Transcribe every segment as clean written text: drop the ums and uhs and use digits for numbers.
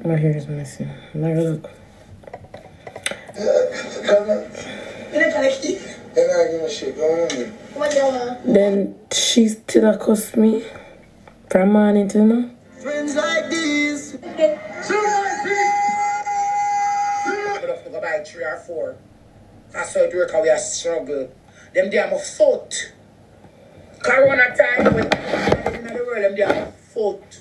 My hair is messy. Now look. Then she still accost me from morning to now. Friends like these. I have to go buy 3 or 4. That's how it work, how we are struggle. Them day I'm a foot. Corona time when in the world, them day I'm a foot.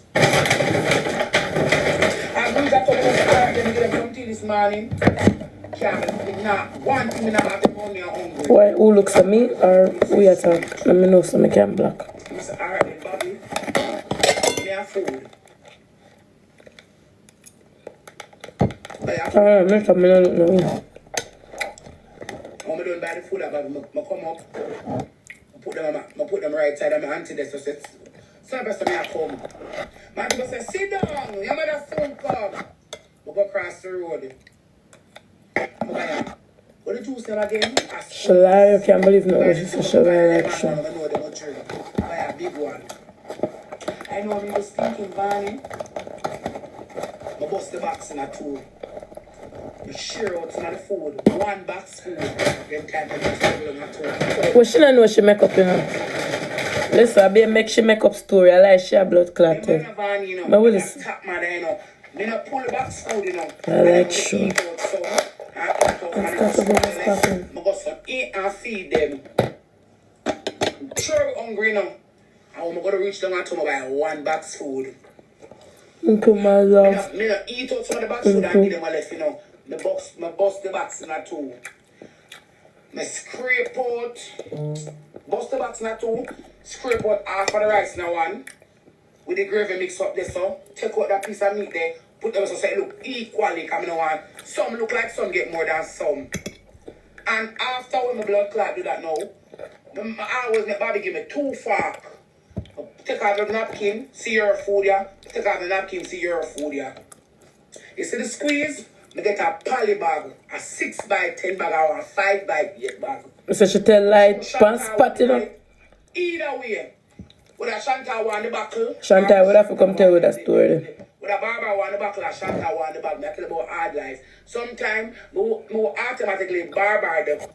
I moved up to the car, then get some tea this morning. Can't not one thing in the money I'm hungry. Why, who looks at me or we attack? Let me know so I can block. Mr. Alright then, Bobby. Me have food. Alright, make up, I don't look now. When I don't buy the food, I come up. I put them right side of my auntie there, so it's so best of me at home. My people say, sit down, your mother soon come. We go across the road. What did you say again? Shalai, I can't believe no, she said Shalai like I know they don't drink. Buy a big one. I know I'm just thinking, Vanny. I bust the box in a 2. You share out some of the food. 1 box food. Then time to just table in a 2. Well, she don't know she make up, you know. Listen, I be make she make up story. I like she a blood clotted. I will listen. Me not pull the box food, you know. I like sure. I'm going to eat and feed them. Sure hungry, you know. I'm going to reach down and buy 1 box food. Uncle, my love. Me not eat out some of the box food and give them a left, you know. Me bust the box in a 2. Me scrape out. Bust the box in a 2. Scrape out half of the rice in a 1. With the gravy mix up there, so. Take out that piece of meat there. Put them so say look equally, because I don't want some look like some get more than some. And after when my blood clot do that now, I always make Bobby give me 2 forks. Take out the napkin, see your food yeah. Take out the napkin, see your food yeah. You see the squeeze? I get a poly bag, a 6 by 10 bag or a 5 by 8 bag. So she tell like pants spot, you know? Either way. With a Chantal one the buckle. Chantal would have to come tell you that story. With a Barbara one the buckle and Chantal one the bag. I tell about hard life. Sometimes more automatically Barbara the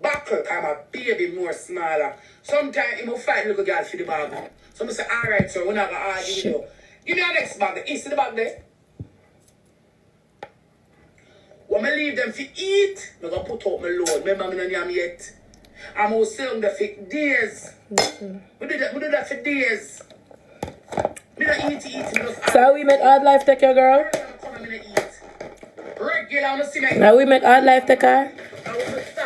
buckle come a baby more smaller. Sometimes you fight little girl for the bag. So I say, alright sir, we're not gonna argue with you. Give me a next bag there. You see the bag there? When I leave them for eat, I'm gonna put out my load. Remember I'm not yam yet. I'm gonna sell them for days. We do that for days. We don't eat. So we make hard life take your girl? Now we make hard life take her?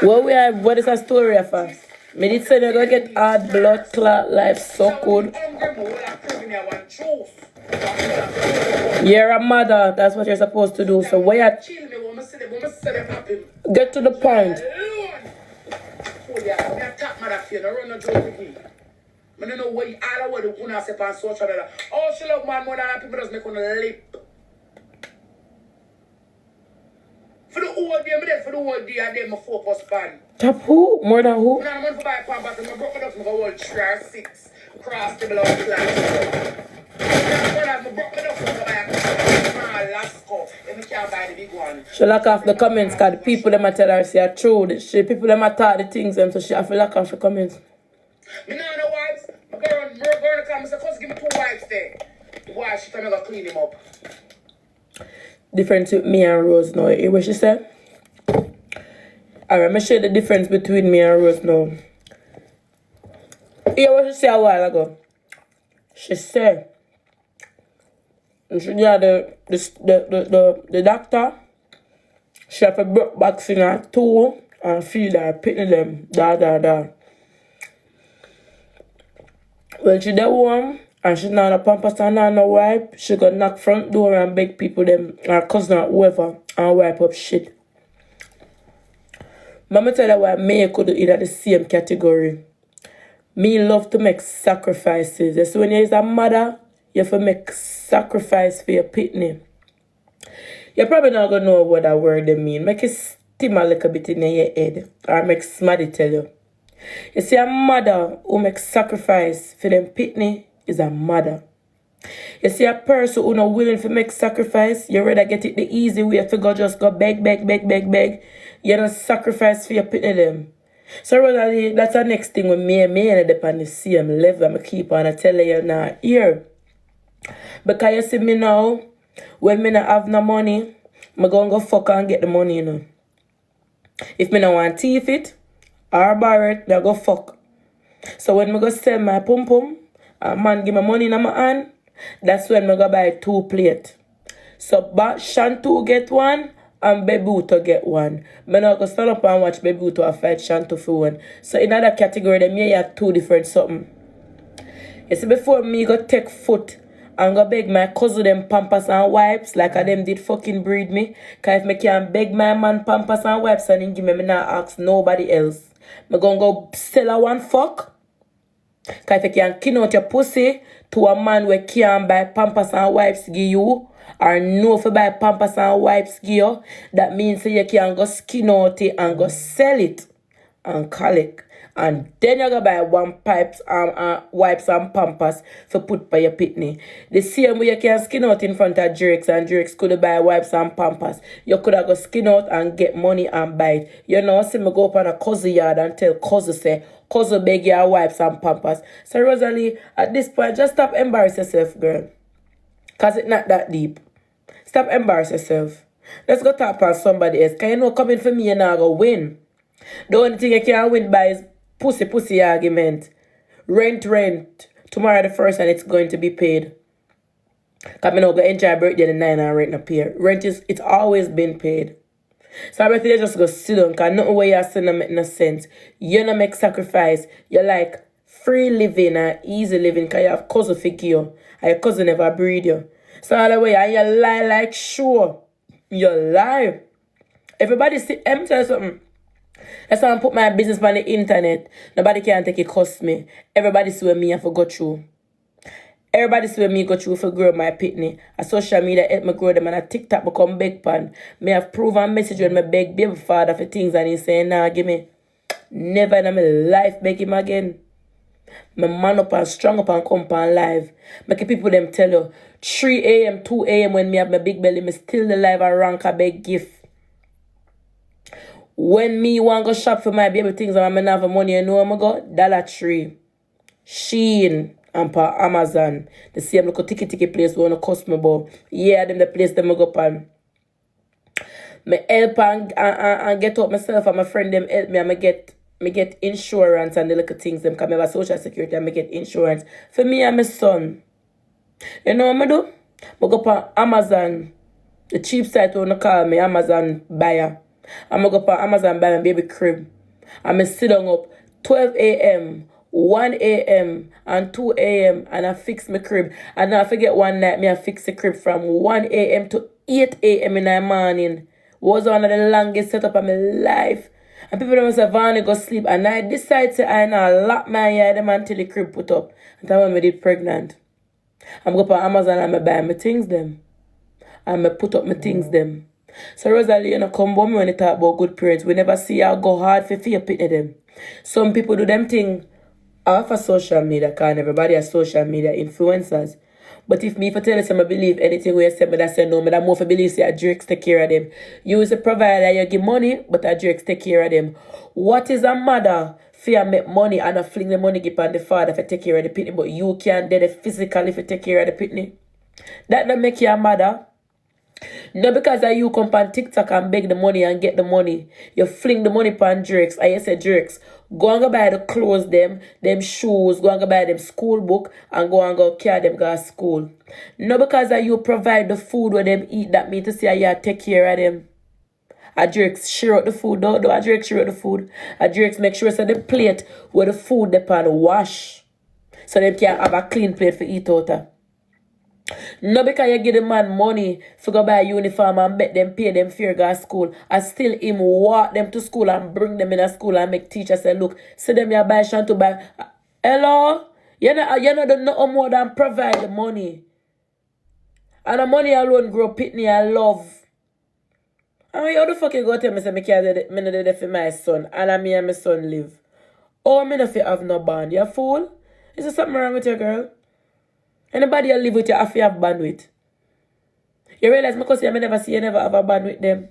What is her story of us? Me did say they're gonna get hard blood clot life so good. You're a mother, that's what you're supposed to do. So where get to the point. I don't know why all of the una say on social media. Oh, she love man more than people just make on the lip. For the whole day, I did my focus pan. Top who? More than who? I'm going to buy a pan back and I broke it up to my whole 3 or 6. Cross the blood class. I broke it up to my small last cup. Then we can't buy the big one. She lock off the comments because the people them tell her say are true. The people them talk the things them, so she have to lock off the comments. Me know no wipes. My girl come and say, "Cause give me 2 wipes there." The wife she come go clean him up. Difference with me and Rose now. You hear what she said? Alright, I'm show you the difference between me and Rose now. You hear what she said a while ago? She said she had the doctor. She have a broke box in her 2 and feed her, pitney them, da. Well, she there warm, and she not a pampers and not no wipe. She got knock front door and beg people them, her cousin or whoever, and wipe up shit. Mama tell her why me could do it at the same category. Me love to make sacrifices. So when you is a mother, you have to make sacrifice for your pitney. You're probably not gonna know what that word they mean. Make it stim a little bit in your head, or make smarty tell you. You see, a mother who makes sacrifice for them pitney is a mother. You see a person who not willing to make sacrifice, you rather get it the easy way to go just go beg, beg, beg, beg, beg. You don't sacrifice for your pitney them. So Rosalie, that's the next thing with me and up on the same level. I'm keep on I tell you now here. Because you see me now, when me not have no money, I'm going to go fuck and get the money, you know. If me not want to teeth it or borrow it, I go fuck. So when I go sell my pum pum, a man give me money in my hand, that's when I go buy 2 plates. So Shantu get 1 and Bebuto get 1. I now go stand up and watch Bebuto fight Shantu for 1. So in other category, them you have 2 different something. You see, before me go take foot and go beg my cousin them pampers and wipes like a them did fucking breed me. Cause if me can beg my man pampers and wipes and him give me not ask nobody else. Me gonna go sell a 1 fuck. Cause if you can kin out your pussy to a man where can buy pampers and wipes give you, or no for buy pampers and wipes give you, that means you can go skin out it and go sell it and collect. And then you go buy 1 pipes and wipes and pampers for put by your pitney. The same way you can skin out in front of Drake's and Drake's could buy wipes and pampers. You could have go skin out and get money and buy it. You know, see me go up on a cousin yard and tell cousin say, cousin beg your wipes and pampers. So Rosalie, at this point, just stop embarrassing yourself, girl. Cause it's not that deep. Stop embarrassing yourself. Let's go talk on somebody else. Cause you know coming for me you're not gonna win. The only thing you can win by is pussy argument. Rent. Tomorrow the 1st and it's going to be paid. Cause me now go enjoy birthday the 9 and rent up here. Rent it's always been paid. So I better just go sit down cause nothing where you're saying make no sense. You don't make sacrifice. You like free living and easy living cause you have cousin figure you. And your cousin never breed you. So all the way and you lie like sure. You lie. Everybody see let me tell you something. That's why I put my business on the internet. Nobody can take it cost me. Everybody see what me have to go through. Everybody see what me go through for grow my pitney. A social media help me grow them and a TikTok become big pan. Me have proven message when me beg baby father for things and he saying nah give me. Never in my life beg him again. Me man up and strong up and come on live. Make people them tell you 3 a.m. 2 a.m. when me have my big belly me still the live and rank a big gift. When me want go shop for my baby things and I not have money, you know where I go? Dollar Tree, Shein, and per Amazon. The same little ticky place where I cost me about. Yeah, them the place them I go pan. Me help and get up myself and my friend them help me and me get insurance and the little things them come have social security and me get insurance. For me and my son. You know what I do? I go pan Amazon. The cheap site where I call me Amazon buyer. I'm going to go on Amazon buy my baby crib. I'm going to sit down up 12 a.m., 1 a.m. and 2 a.m. and I fix my crib. And I forget one night I fix the crib from 1 a.m. to 8 a.m. in the morning. Was one of the longest setup of my life. And people don't say, Vani go sleep. And I decide to I now lock my eye them until the crib put up. And that's when I did pregnant. I'm going to on Amazon and I buy my things them. And I put up my things them. So Rosalie, you know, come by me when you talk about good parents. We never see y'all go hard for fear pitting them. Some people do them thing off of social media, cause everybody has social media influencers. But if me for tell you I believe anything where you say me that say no, me that more for believe say a Drake's take care of them. You is a provider, you give money, but a Drake's take care of them. What is a mother for make money and a fling the money give on the father for take care of the pitney, but you can't do it physically for take care of the pitney? That don't make you a mother. No, because of you come on TikTok and beg the money and get the money. You fling the money upon Drake's. And you say, Drake's, go and go buy the clothes them shoes, go and go buy them school book, and go and go carry them go to school. No, because of you provide the food where them eat, that mean to say you take care of them. A Drake's share out the food, don't a Drake's share out the food. A Drake's make sure so the plate where the food depend wash. So them can have a clean plate for eat out of. No, because you give the man money for go buy a uniform and bet them pay them fare go to school. And still him walk them to school and bring them in a school and make teachers say, look, see them you buy shanty buy. Hello? You know do nothing more than provide the money. And the money alone grow pitney and love. And how the fuck you go tell me say me can't do it, me not do it for my son and me and my son live? Or me not fi have no bond, you fool? Is there something wrong with your girl? Anybody you live with, you have to have band with. You realize because I never see you never have a band with them.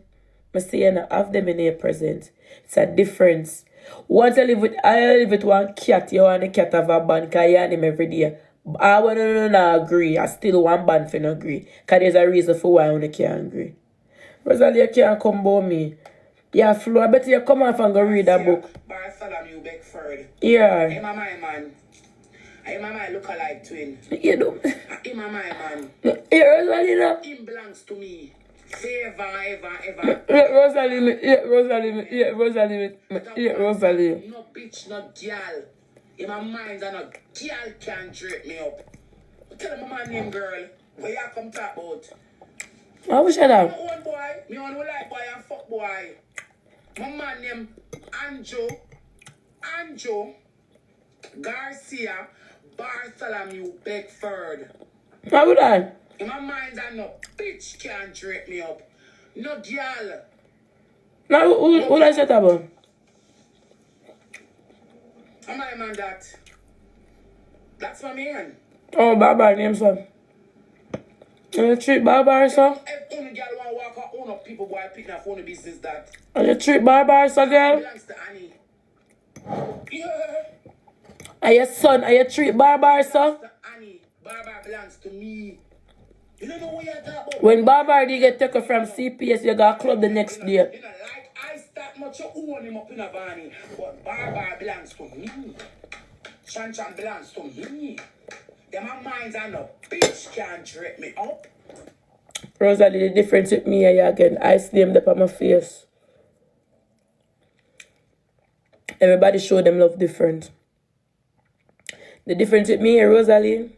I see you not have them in your present. It's a difference. Once I live with one cat, you want the cat have a band because you have him every day. I want to agree. I still want band for no agree. Because there's a reason for why I can't agree. Rosealee, you can't come about me. Yeah, Flo, I bet you come off and go read a book. Bartholomew Beckford. Yeah. Hey, my man. Hey, my man look alike twin. You know. Hey, my man. Yeah, Rosealee, no. Him belongs to me. Forever, ever. Yeah, Rosealee. No bitch, no girl. In my mind, and a girl can't drape me up. Tell him my name, girl. Where you come talk about? I wish I My had. own boy. Me on who like boy and fuck boy. My man named Anjo Garcia Bartholomew Beckford. How would I? In my mind, I no bitch can't drape me up. No girl. Now, who I said about? Am I man that? That's my man. Oh, Baba name, son. You treat Baba, son? If only girl want to walk out, own up people boy picking up on the business that. You treat Baba, son, girl? Belongs to Annie. Yeah. Are your son? Are you treat Baba, son? To Annie. Barbara belongs to me. You don't know what you're talking about. When Baba did get taken from CPS, you got a club the next day. You know, like I start much you own him up in a vanny, but Barbara belongs to me. Chan belongs to me. Them my minds are no bitch can't drape me up. Rosealee, the difference with me and you again, I slammed up on my face. Everybody show them love different. The difference with me and Rosealee,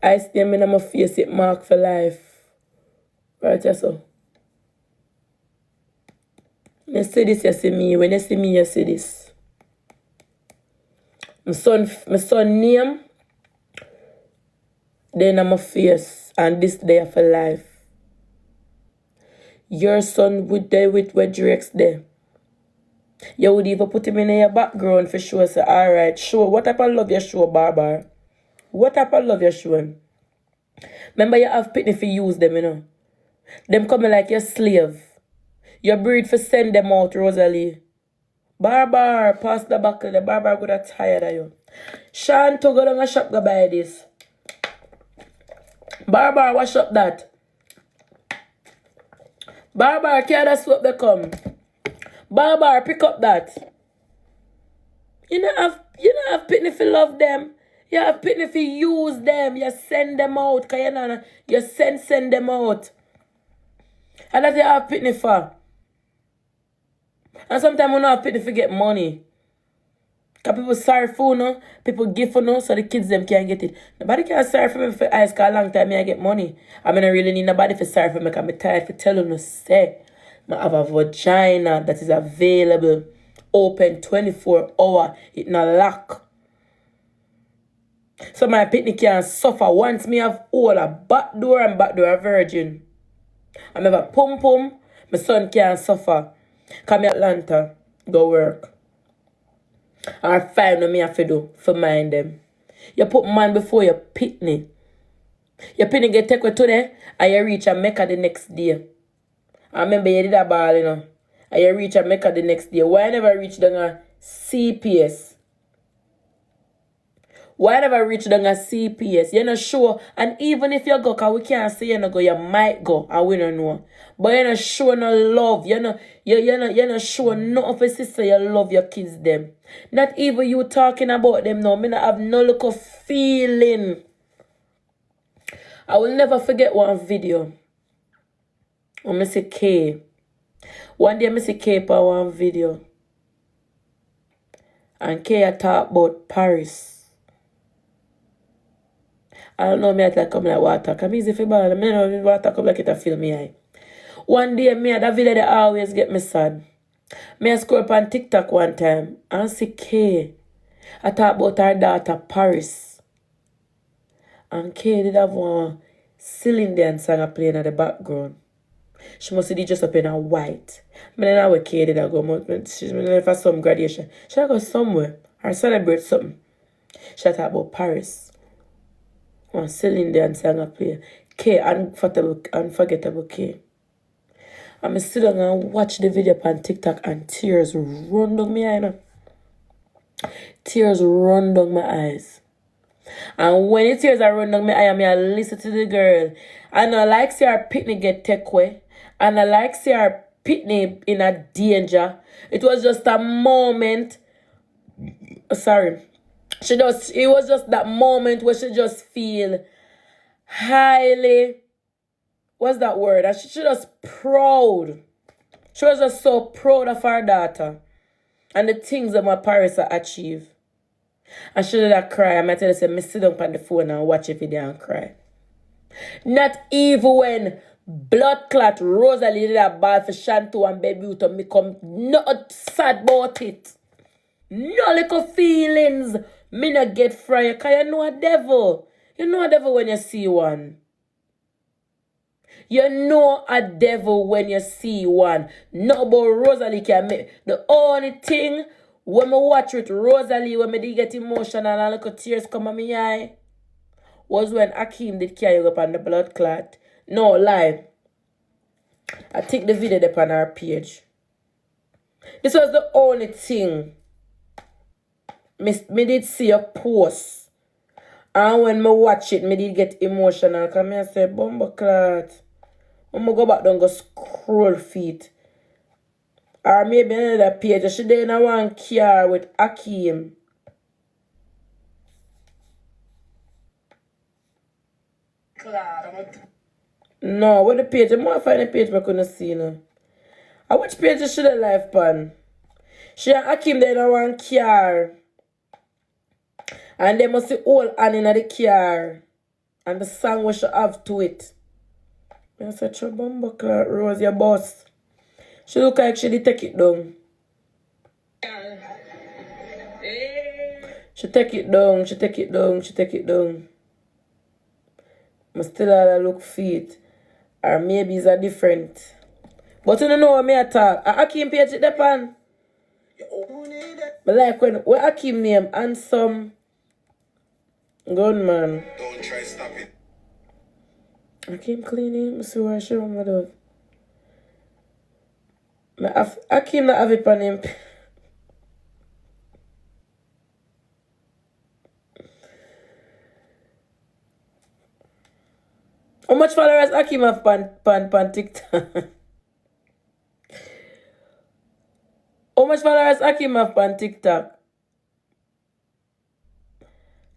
I slam in my face, it mark for life. Right, yes, so. When you see this, you see me. When you see me, you see this. My son name, then I'm a face, and this day for life. Your son would die with where Drake's there. You would even put him in your background for sure. Say, alright, show. What type of love you show, Barbara? What type of love you show him? Remember, you have pitney for use them, you know. Them coming like your slave. Your breed for send them out, Rosealee. Barbara, pass the buckle. The Barbara would have tired of you. Caan to go down a shop go buy this. Barbara, wash up that. Barbara, carry that soap they come. Barbara, pick up that. You don't have pitney for love them. You have pitney for use them. You send them out. Cause you send them out. And that you have pitney for. And sometimes we don't have pitney for get money. Because people sorry for no, people give for no, so the kids them can't get it. Nobody can sorry for me for eyes, because a long time I get money. I mean, I really need nobody for sorry for me, because I'm tired for telling you, say, I have a vagina that is available, open 24 hours, it not lock. So my pitney can suffer once me have all a back door and back door a virgin. I have a pum, my son can't suffer. Come to Atlanta, go work. Or find what me have to do for mind them. You put man before your pitney. Your pitney get take away today and you reach Mecca the next day. I remember you did a ball, you know. And you reach Mecca the next day. Why never reach down a CPS? Why never reach down a CPS? You're not sure. And even if you go, because we can't say you not go, you might go. And we don't know. But you're not sure no love. You're not sure no of a sister you love your kids them. Not even you talking about them now. Me not have no look of feeling. I will never forget one video. When I see K. One day I see K for one video. And K I talk about Paris. I don't know me I talk come like water. Come easy for ball. I know water come like it a feel me eye. One day me that video they always get me sad. Me I scroll up on TikTok one time and see K. I talk about her daughter Paris. And K did have one Cylinder song playing at the background. She must be just up in a white. I don't know where K did go. She's been for some graduation. She go somewhere or celebrate something. She talk about Paris. One Celine Dion song I play. K, unforgettable K. I'm sit down and watch the video on TikTok and tears run down my eye. You know? Tears run down my eyes. And when the tears are running down my eye, I listen to the girl. And I like see her pitney get take away. And I like see her pitney in a danger. It was just a moment. Sorry. It was just that moment where she just feel highly, what's that word? And she just proud. She was just so proud of her daughter and the things that my parents have achieved. And she did that cry. I might tell you, say, me sit down on the phone and watch a video and cry. Not even when blood clot Rosealee did a ball for Shantu and Baby to me come not sad about it. No little feelings. Me not get fried. Because you know a devil. You know a devil when you see one. You know a devil when you see one. Not about Rosealee can make. The only thing when I watch with Rosealee, when I did get emotional and little tears come on my eye, was when Akeem did carry up on the blood clot. No, lie. I take the video up on our page. This was the only thing. Me did see a post. And when me watch it, me did get emotional. Because me I say, bumbo clot. I'm going to go back down and go scroll feet. Or maybe another page. She did in one car with Akeem. No, what the page? I'm going to find the page I couldn't see now. I which page she the live pan? She and Akeem there in one car. And they must see all Annie in the car. And the song we should have to it. I said, Chobamba Clark Rose, your boss. She look like she did take it down. She take it down, she take it down, she take it down. I still have look feet. Or maybe it's a different. But you don't know what I talk. Akeem page it depend. But like when Akeem name handsome gunman. Don't try stop it. Akeem cleaning. I see what she want me to do. Akeem not have it on him. How much followers Akeem have pan TikTok? How much followers Akeem have on TikTok?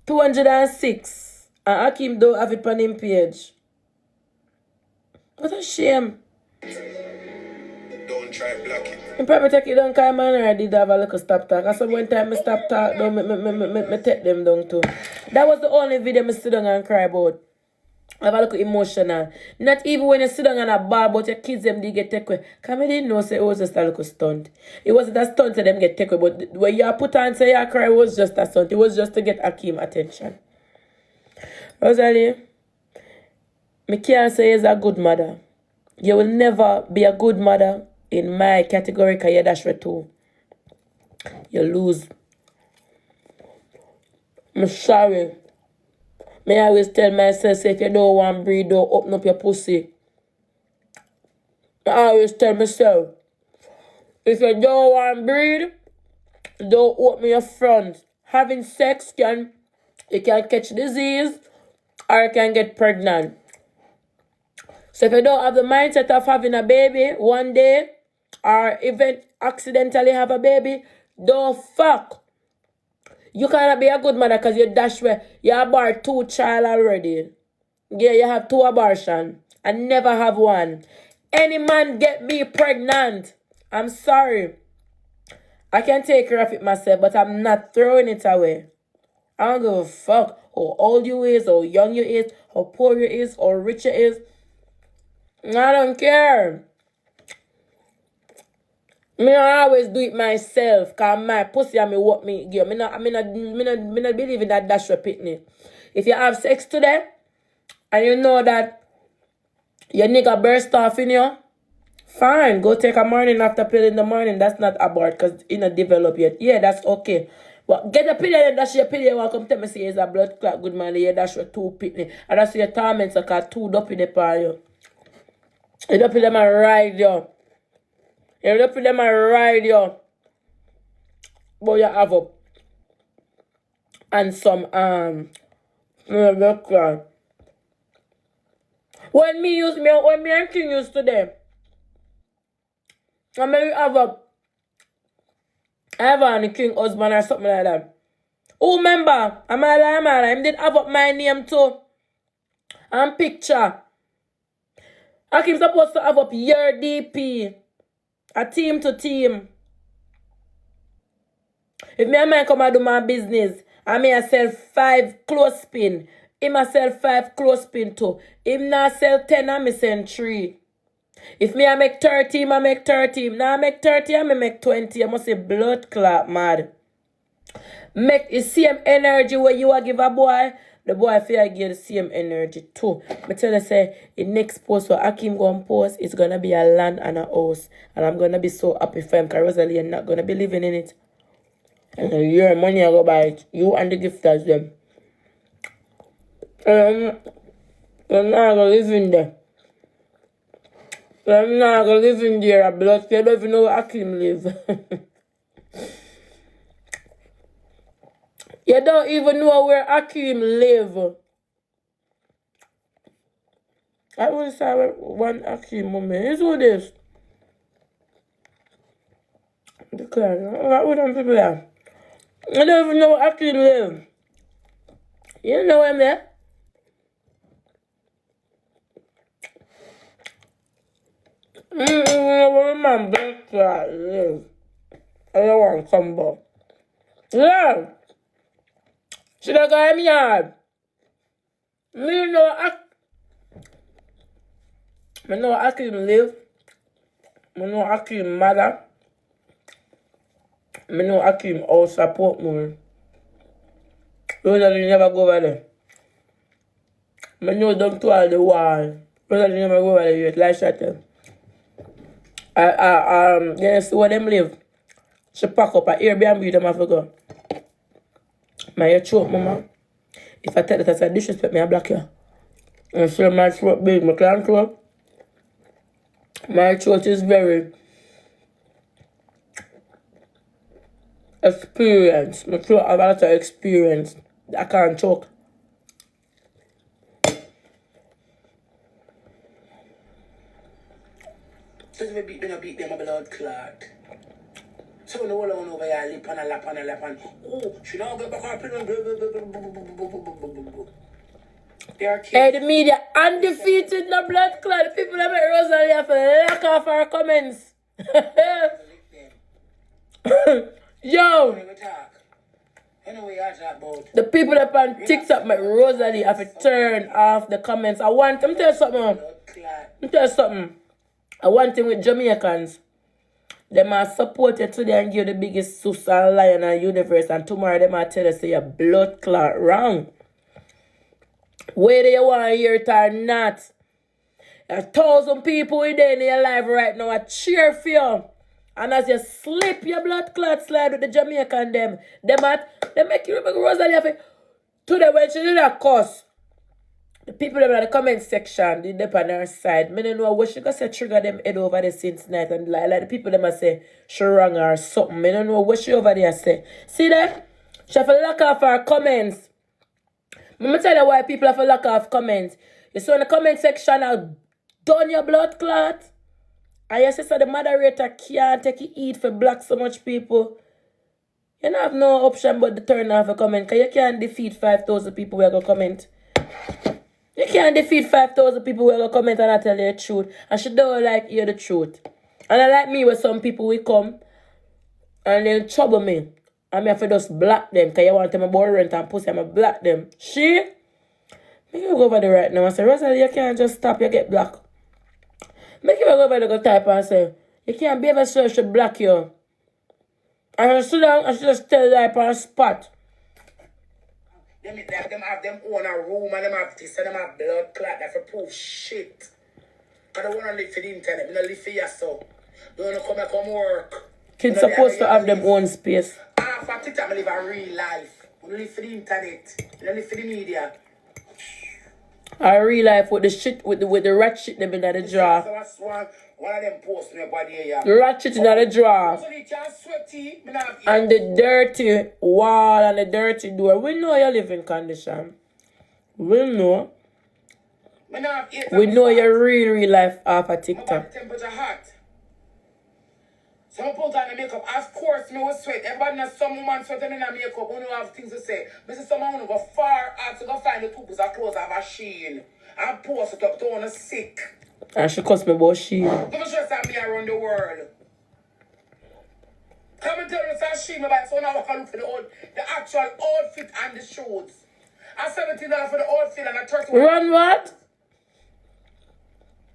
206. And Akeem don't have it on him page. What a shame. Don't try block it. I probably take it down because man already did have a little stop talk. And so one time I stop talk down, me take them down too. That was the only video I sit down and cry about. I have a little emotional. Not even when you sit down and a ball about your kids them they get take away. Because I didn't know say it was just a little stunt. It wasn't a stunt to them get take away. But when you put on say you cry, it was just a stunt. It was just to get Akeem attention. Rosealee, I can't say you're a good mother. You will never be a good mother in my category because you're dash too. You lose. I'm sorry. I always tell myself, say, if you don't want to breathe, don't open up your pussy. I always tell myself, if you don't want to breathe, don't open your front. Having sex you can catch disease or you can get pregnant. So if you don't have the mindset of having a baby one day or even accidentally have a baby, don't fuck. You cannot be a good mother because you dash where you abort 2 child already. Yeah, you have 2 abortion and never have one. Any man get me pregnant. I'm sorry. I can take care of it myself, but I'm not throwing it away. I don't give a fuck how old you is, how young you is, how poor you is, how rich you is. I don't care. Me always do it myself, because my pussy and me what me give. Me not believe in that dash pitney. If you have sex today, and you know that your nigga burst off in you, fine, go take a morning after pill in the morning. That's not abort, because it not develop yet. Yeah, that's okay. But get a pilly and dash your pilly and come tell me say it's a blood clot good man. You dash your 2 pitney. And that's your torment so cause 2 up in the par you. You up in them and ride you. You up in them and ride you. But you have up. And some blood clot. When me and King used to them. And maybe have a IVANY King husband or something like that. Oh, remember, am I lying? Did have up my name too. And picture. I'm supposed to have up your DP. A team to team. If me and man come and do my business, I may sell 5 clothespin. Him a sell 5 clothespin too. Him not sell 10 and me sell 3. If me I make 30, him I make 30. Now I make 30 and me make 20. I must say blood clot mad. Make the same energy where you a give a boy. The boy feel give the same energy too. Me tell you say the next post what Akim gonna post is gonna be a land and a house. And I'm gonna be so happy for him because Rosealee is not gonna be living in it. And your money I go buy it. You and the gifters them. You're not gonna live in there. I'm not gonna live in there, blood. You don't even know where Akim live. You don't even know where Akim live. I will say one Akim moment. It's who this. Because what them people are. I don't even know where Akim live. You know him there? Where my best live. I don't want somebody. Yeah. Should I go in my yard? Me know Akim live. I know Akim mother. I know Akim all support more. Rosealee never go over there. I know them to all the wall. Rosealee never go over there yet. Like that. You see where them live? She pack up an Airbnb them have to go. My throat, mama. If I tell that I disrespect me, I block you. And so my throat big, my clan throat. My throat is very experienced. My throat have a lot of experience. I can't choke. So me beat them a blood clot. So no one over here lip and a lap and oh, she now get back up and hey, the media undefeated no blood clot. The people that make Rosealee have to lock off our comments. Yo. The people that on TikTok make Rosealee have to turn off the comments. Let me tell you something. I want thing with Jamaicans. Them are supported today and give the biggest sus and lion and universe. And tomorrow them are tell us say your blood clot wrong. Whether you want to hear it or not. 1,000 people within your life right now are cheer for you. And as you slip your blood clot slide with the Jamaican them make you remember Rosealee have it. Today when she did that course. The people that in the comment section, they dip on her side. I don't know what she gonna say trigger them head over there since night. And like the people that must say she wrong or something. I don't know what she over there say. See that? She have to lock off her comments. Let me tell you why people have to lock off comments. You saw in the comment section, I've done your blood clot. And you say so the moderator can't take it eat for block so much people. You don't have no option but to turn off a comment. Because you can't defeat 5,000 people who are going to comment. You can't defeat 5,000 people who are going to comment and I tell you the truth. And she don't like hear the truth. And I like me where some people will come and they trouble me. And me have to just block them. Because you want them about rent and pussy, I'm going to block them. She? Me go over there right now and say, Rosealee, you can't just stop, you get blocked. Make you go over there go type and say, you can't be able to should block you. And I sit down and she just tell you on a spot. Them have them own a room and them have this and them have blood clot that for proof shit. I don't want to live for the internet, I don't live for yourself. Don't want to come work. Kids supposed to have them own space. Half After TikTok, I live a real life. I don't live for the internet. I don't live for the media. I real life with the shit, with the rat shit them in the drawer. So that's one of them posts me body here. The rat shit in the drawer. So they can't sweaty. Me not have And the dirty wall and the dirty door. We know your living condition. We know. me not have eat We and know fat. your real life off of My body TikTok. temperature hot. So I put on the makeup. Of course, me will sweat. Everybody knows some woman sweating in the makeup. Who have things to say. But see someone who go far out to go find the two pieces of clothes of a sheen. And post it up to one sick. And she cuss me about she. Don't stress at me around the world. Come and tell me it's a sheen. So now I can look for the actual outfit and the shoes. I $17 for the outfit and a 30. Run what?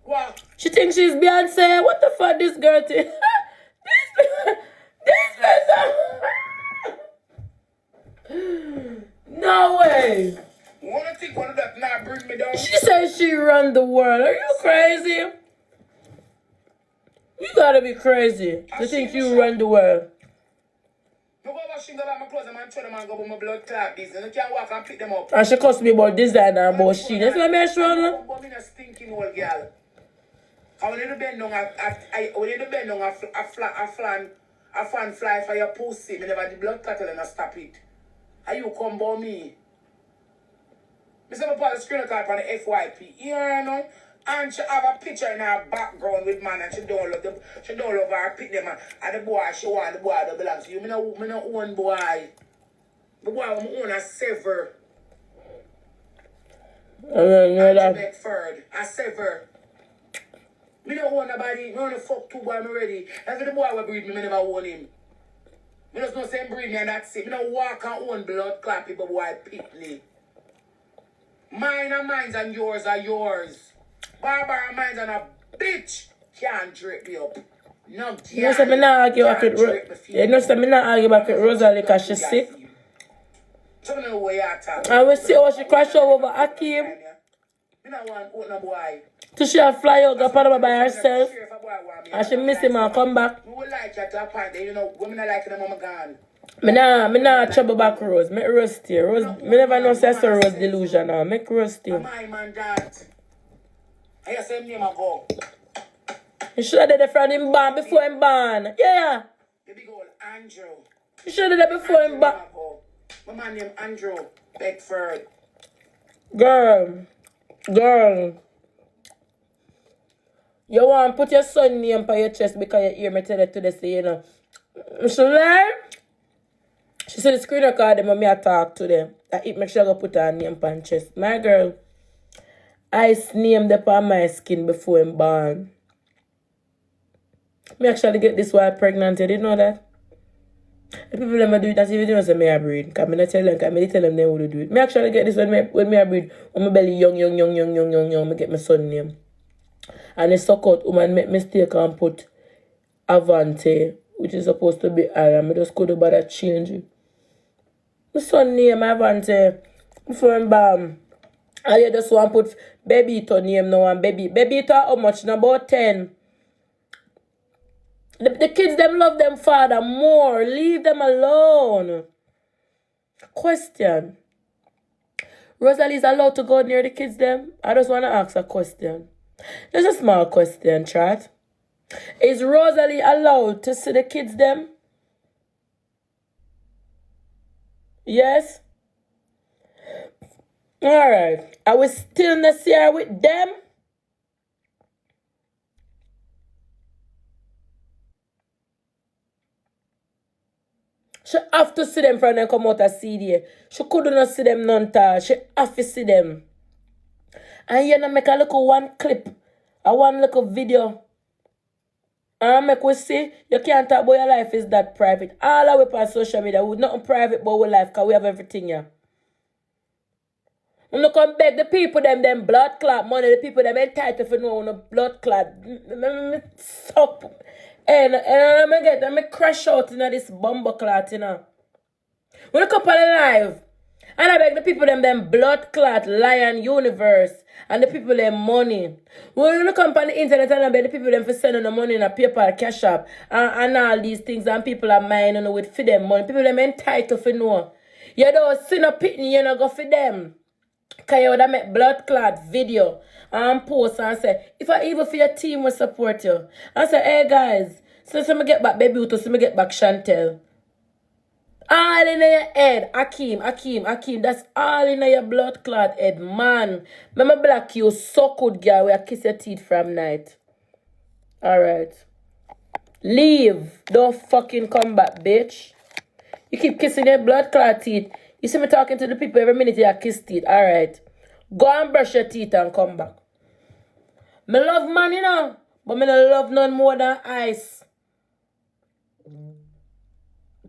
Wow. She thinks she's Beyonce. What the fuck this girl think? this No way. Wanna think one of that now bring me down? She says she run the world. Are you crazy? You gotta be crazy to think you run the world. No go washing go back my clothes and man throw them and go with my blood clot business. You can't walk and pick them up. And she cussed me about designer and about she. That's what I'm showing. But me a stinking old girl. I want you to bend down a fan fly for your pussy. Me never the blood clot and I stop it. How you come by me? Me say me put the screen card on the FYP. You know? And she have a picture in her background with man and she don't love her pick them and the boy she want the boy that belongs to you. Me no own boy. The boy I'm own a sever. Beckford. A sever. Me no own nobody. Me only fuck two boy me ready. Every the boy will breed me never own him. Me just no same breed me and that's it. Me no walk and own blood clot people boy pitney. Mine are mine and yours are yours. Barbara mine and a bitch can't drape me up. No, You know, so me not argue back with Rosealee because she's sick. So me know where you talking. And we see how she crash over Akeem. Me no want own no boy. So she a fly out the Panama by herself. And she miss him and come back. We would like you to a point that, you know, women are like them mama gone. Me nah trouble back Rose. Make Rose stay. Rose, me never know say so Rose delusional. Make Rose stay. My man that. I hear same name I go. You should have did it from him born before him born. Yeah. The big old Andrew. You should have did it before him born. My man named Andrew Beckford. Girl. You want to put your son name on your chest because you hear me tell it today, say, you know. She learn. She said the screen record them when me I talk to them. That it make sure I go put her name on chest. My girl, I named up on my skin before I'm born. Me actually get this while pregnant. You didn't know that? The people that do it as if they don't say me I breed. Because I not tell them, because I tell them they would do it. Me actually get this when me I breed. When my belly young, me get my son name. And the suck out woman make mistake and put Avante, which is supposed to be I. And I just could about that change it. My son name Avante before I'm born. And you just want to put Babyito name now and Babyito how much? Now about 10. The kids them love them father more. Leave them alone. Question. Rosalie is allowed to go near the kids them? I just want to ask a question. Just a small question, chat. Is Rosalie allowed to see the kids them? Yes? Alright. Are we still in the Sierra with them? She have to see them from them come out of CD. She couldn't see them none time. She have to see them. And you know make a little one clip. A one little video. And make we see, you can't talk about your life is that private. All our on social media, we nothing private about our life because we have everything here. We don't come beg the people them blood clot money, the people them entitled for no blood clot. Stop. And I crash out in this bumble clot, you know. When I come on live, And I beg the people them blood clot, lion universe, and the people them money. When you look up on the internet and I beg the people them for sending the money in a paper, cash up, and all these things, and people are mining with for them money. People them entitled to know. You don't see no pitney, you not go for them. Cause you would have make blood clot video and post and say, if I even for your team will support you. And say, hey guys, so me get back baby to me get back Chantel. All in your head, Akeem. That's all in your blood clot head, man. Remember black you so good girl where I kiss your teeth from night. Alright. Leave. Don't fucking come back, bitch. You keep kissing your blood clot teeth. You see me talking to the people every minute you kiss teeth. Alright. Go and brush your teeth and come back. Me love man, you know. But me don't love none more than ice.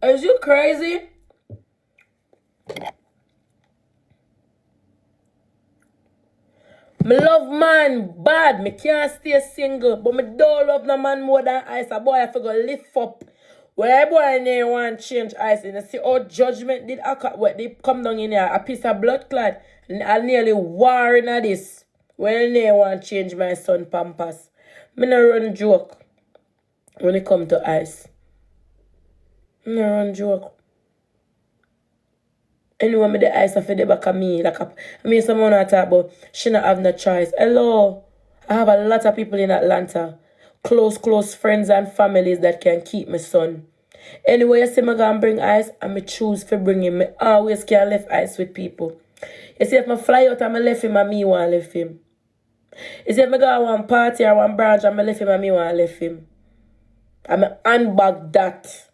Is you crazy? Me love man bad. Me can't stay single. But me don't love no man more than ice. A boy I forgot lift up. Where a boy in want change ice. And you see how judgment did what they come down in here. A piece of blood clot. And I nearly war in this. When they want change my son pampers. Me no run joke. When it come to ice. No run joke. Anyway, me the ice of the back of me. Like I mean, someone I talk about, she not have no choice. Hello. I have a lot of people in Atlanta. Close friends and families that can keep my son. Anyway, you see me go and bring ice, and me choose for bring him. Me always can left ice with people. You see, if I fly out and I left him, and me want left him. You see, if I go to one party or one branch and I left him, and me want left him. I'm a handbag that.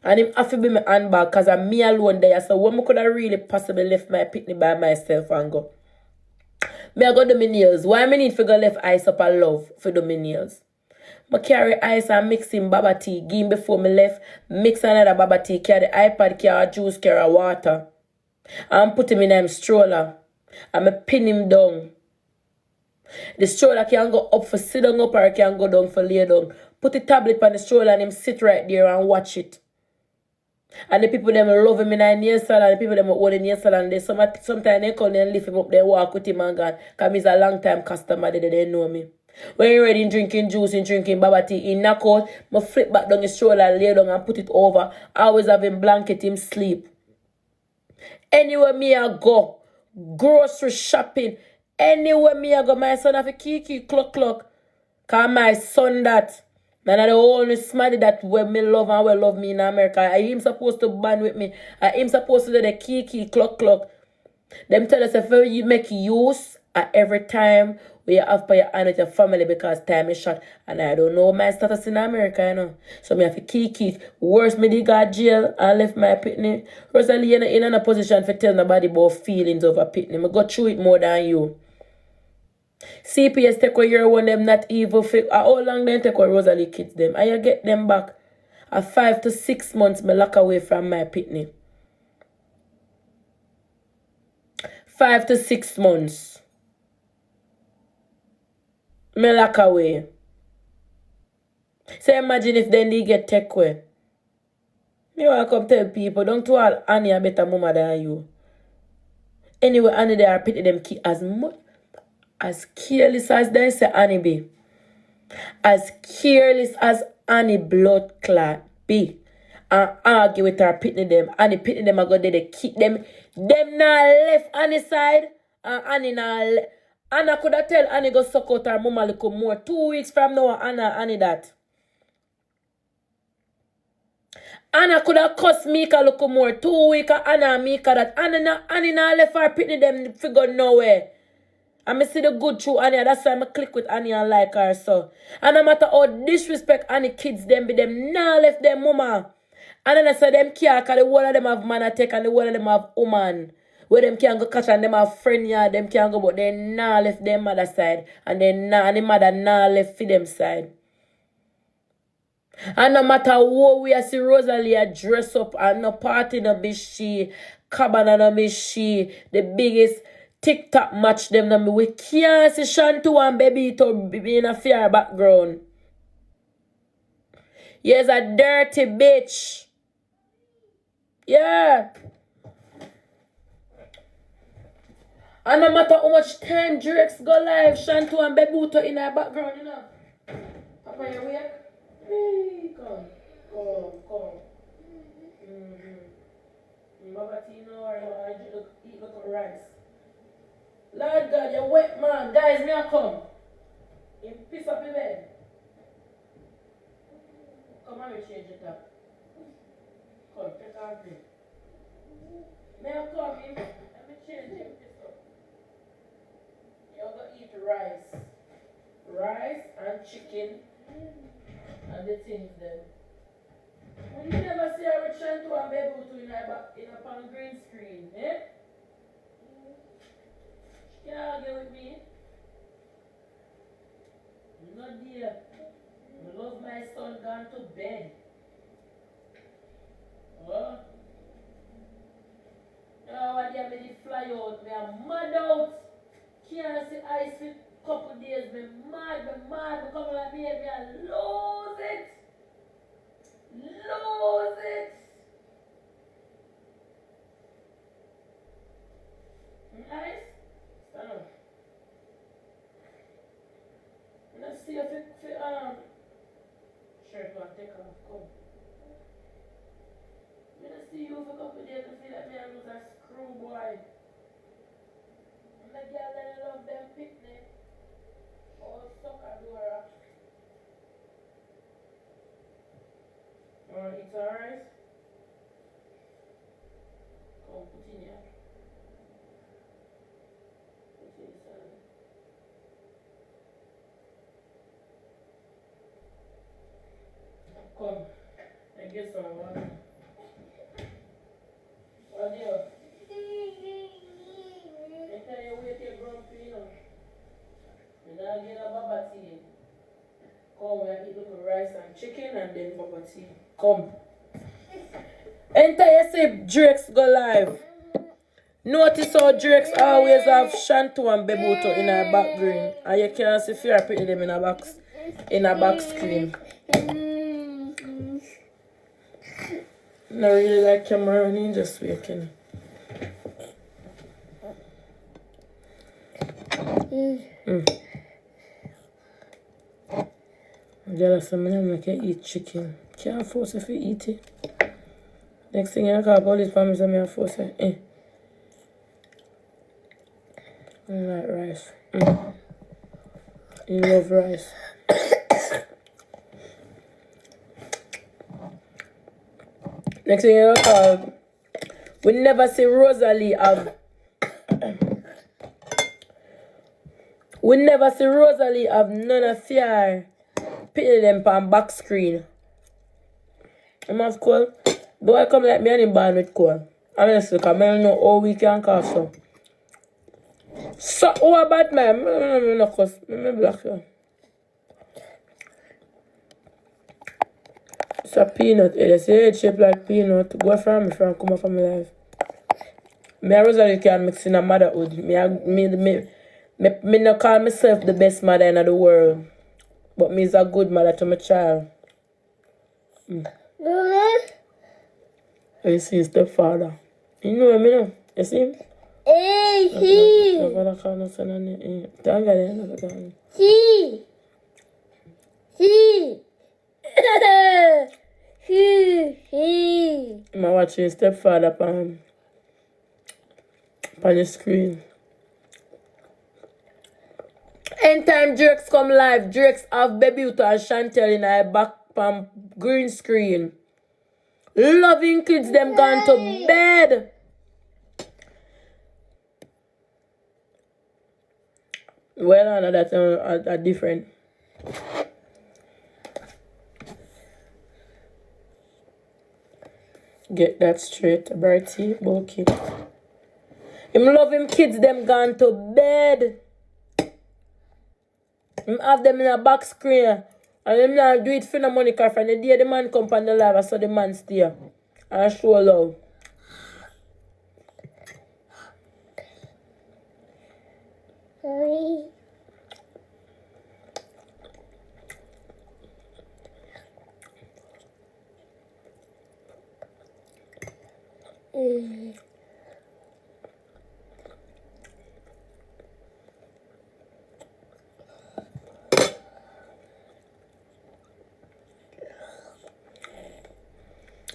And him have to be my handbag because I'm me alone there. So when I could have really possibly left my pitney by myself and go. Me I go do my nails. Why me need to go left ice up and love for do my nails? I carry ice and mix in baba tea. Give him before me left. Mix another baba tea. Carry the iPad, carry juice, carry water. And put him in a stroller. And I pin him down. The stroller can go up for sit down up or can go down for lay down. Put the tablet on the stroller and him sit right there and watch it. And the people them love him in a nail salon, the people them hold the nail salon. They sometimes they call and lift him up, they walk with him and gone. Because he's a long time customer, they know me. When you're ready drinking juice and drinking baba tea, he knock out, I flip back down the stroller, lay down and put it over. I always have him blanket him sleep. Anywhere me I go, grocery shopping, anywhere me I go, my son have a kiki clock. Because my son that. Man, I the only smarty that will me love and will love me in America. I him supposed to band with me. I him supposed to do the key, clock. Them tell us if you make use at every time we have pay your hand with your family because time is short. And I don't know my status in America, you know. So me have to key. Worse, me did got jail and left my pitney. Rosealee, you're in a position for tell nobody about feelings of a pitney. I go through it more than you. CPS take away your one them not evil. How long they take away Rosealee kids them? And you get them back. 5 to 6 months me lock away from my pitney. 5 to 6 months. Me lock away. So imagine if then they get take away. Me want to come tell people, don't to all Annie a better mama than you. Anyway, Annie they are pity them kid as careless as they say Annie be. As careless as Annie blood clot be. And argue with her pitney them. Annie pitney them and go there they keep them. Them now left Annie side. And Annie now left. Anna could have tell Annie go suck out her mama little more. 2 weeks from now Annie that. Anna could have cussed Mika little more. 2 weeks Anna and Mika that. Annie now left her pitney them figure nowhere. And I see the good through Annie. That's why I click with Annie and like her so. And no matter how disrespect Annie kids them be them now left them mama. And then I say them care because the whole of them have man attack and the whole of them have woman. Where them can go catch and them have friend yeah, them can go but they now left them mother side. And then now and the mother now left for them side. And no matter how we see Rosealee dress up and no party no be she, cabana no be she, the biggest TikTok match them now we can't see Shantu and baby to be in a fair background. Yes, a dirty bitch. Yeah. And no matter how much time Drake's go live, Shantu and Bebuto in our background, you know. Papa, you awake? Hey, come. Baba Tino or eat look of rice. Lord God, you're wet man. Guys, me a come. In piss up your bed. Come on, we change it up. Come, take off it. May I come in? Let me change him piss up. You're gonna eat rice. Rice and chicken and the things then. Well, you never see her with Shantu and Bebuto in a pan green screen, eh? She can't argue with me. I'm not there. I love my son gone to bed. Oh. Oh, what they made it fly out. Me are mad out. Can't see ice for couple days. Me mad. Me come like me and lose it. Lose it. Nice? Stand up. Let's see if it shirt will take off. Come. Let's see you for a couple days to feel like me and lose a screw boy. And the girl that love them picnic. Oh, soccer door. Alright, it's alright. Come, put in here. Put in inside. Come, I get some water. What do you? I tell you, wait your grumpy, you know. And I'll get a baba tea. Come, we eat little rice and chicken and then baba tea. Come. Enter you see Drake's go live. Notice how Drake's always have Shantu and Bebuto in her background. And you can't see fear putting them in a box screen. Not really like camera running, just waking. Girl, someone make you eat chicken. Can't force if you eat it. Next thing you call police for me, so I force it. I like rice. You love rice. Next thing you call, we never see Rosealee have. We never see Rosealee have none of fear. Putting them on back screen. I'm have cold. Boy come like me and him born with cold. Honestly, because I don't know how we can cough so. So, oh, about man? I'm not cuss. I'm black here. It's a peanut. They say it's shaped like peanut. Go from me from come up from my life. Me and Rosealee can mix in a motherhood. Me not call myself the best mother in the world. But me is a good mother to my child. You see stepfather. You know me now. You see him? My father can't understand anything. Thank God. I'm watching stepfather on the screen. Anytime Drake's come live, Drake's have Bebuto and Chantel in her back on green screen. Loving kids, them gone to bed. Well, I know that's a different. Get that straight, Bertie, Boki. Him love him kids, them gone to bed. Him have them in a back screen. And him not do it for no money, because from the day the man come on the live, I saw the man stay. And I show love.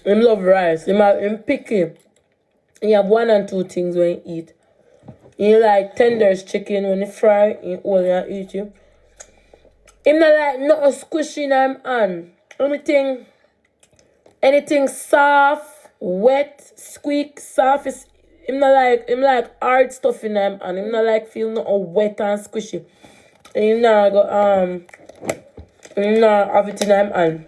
Him love rice. Him picky. He have 1 and 2 things when he eat. He like tenders chicken when he fry, he only eat you. Him not like nothing squishy in him hand. Anything soft, wet, squeak, soft is him like hard stuff in him and him not like feel nothing wet and squishy. And him not have it in him hand.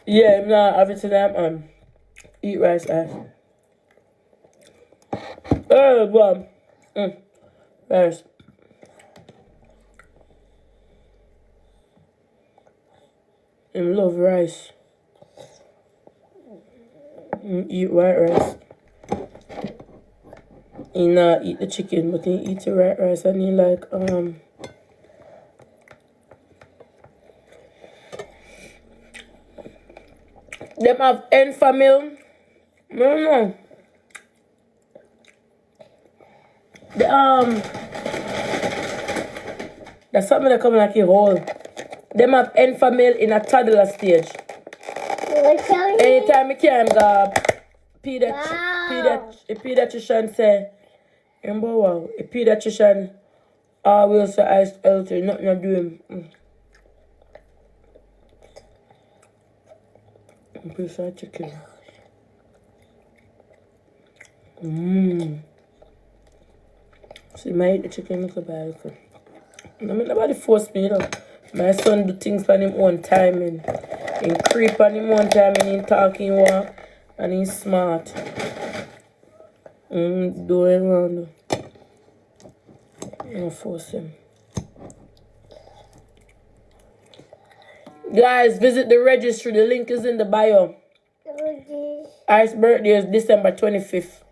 Yeah, him not have it in him hand. Eat rice ass. Oh, wow. Rice. Him love rice. Eat white rice. He not eat the chicken, but he eat the white rice and he like them have N family. No. That's something that come like a hole. Them have N family in a toddler stage. Anytime I can go pediatrician say, remember wow, a pediatrician always say I healthy, nothing to do him. Piece of chicken. See, I eat the chicken look bad. Nobody force me, you know. My son do things for him one time and he creep on him one time and he talking walk and he's smart. Doing around. Don't force him. Guys, visit the registry. The link is in the bio. Ice's birthday is December 25th.